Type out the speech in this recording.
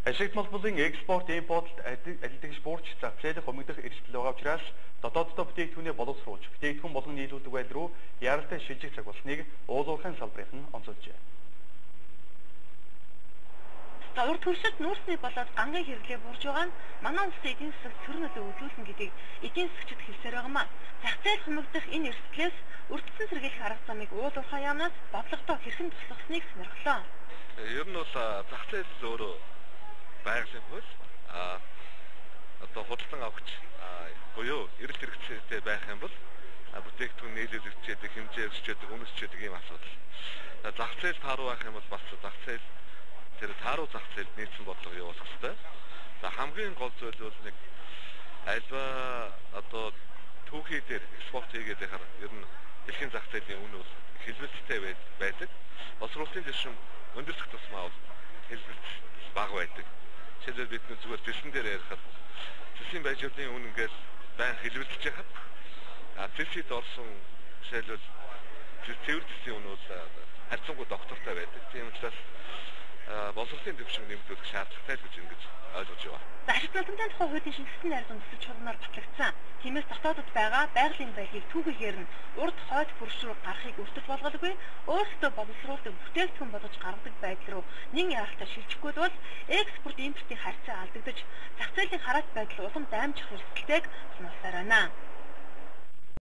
Ашигт малбарын экспорт импорт адилдах спорт зах зээлийг хомигдох эрсдэл байгаа учраас дотооддоо бүтээгдэхүүнээ боловсруулж бүтээгдэхүүн болгон нийлүүлдэг байдал руу яаралтай шилжих цаг болсныг уулуурхайн салбарынхан онцолжээ. Урд хөршид нүүрсний болоод гангийн хэрэглээ буурж байгаа нь манай улсын эдийн засаг цөрөн нөлөө үзүүлнэ гэдгийг эдийн засагчид хэлсээр байгаамаа. Зах зээл хумигдах энэ эрсдлээс өртсөн сэргийлэх арга замыг уулуурхай яамнаас бодлоготой хэрхэн туслахсныг сонирхлоо. Ер нь бол зах зээл өөрөө байгалийн хууль одоо худалдан авахч буюу эрэлт хэрэгцээтэй байх юм бол бүтээгдэхүүн нийлүүлэгчдийн хэмжээ өсчөөдөг, үнэсчөөдөг ийм асуудал. Зах зээл тааруу байх юм бол бас зах зээл тэр тааруу зах зээлд нийцсэн бодлого явуулах хэрэгтэй. За хамгийн гол зүйл бол нэг альва одоо түүхий дээр экспорт хийгээд байхаар ер нь дэлхийн зах зээлийн үн бол хэлбэлцтэй байдаг. Боловсруулалтын дэвшин өндөрсөх тусмаа бол хэлбэлц бага байдаг. Жишээлбэл бид зүгээр зэсэн дээр ярихад зэсийн байжуулын үн ингээл байн хэлбэлцэж яхад зэсид орсон жишээлбэл цэвэр зэсийн үн бол харьцангуй доктортой байдаг. Тийм учраас боловсруулалтын дэвшин нэмэгдүүлэх шаардлагатай л гэж ингэж ойлгож байна. Ашигт наламжийн тухай хуулийн шинжилсэн найрсан төсөж чуулмаар батлагдсан. Тиймээс дотоодод байгаа байгалийн байдлыг түүхийгээр нь урд хойд хөрш рүү гарахыг өртөж болголгүй өөрсдөө боловсруулдаг бүтээгдэхүүн болгож гаргадаг байдал руу нэн яаралтай шилжихгүй бол экспорт импортын харьцаа алдагдаж зах зээлийн хараат байдал улам даймжих эрсдэлтэйг сануулсаар байна.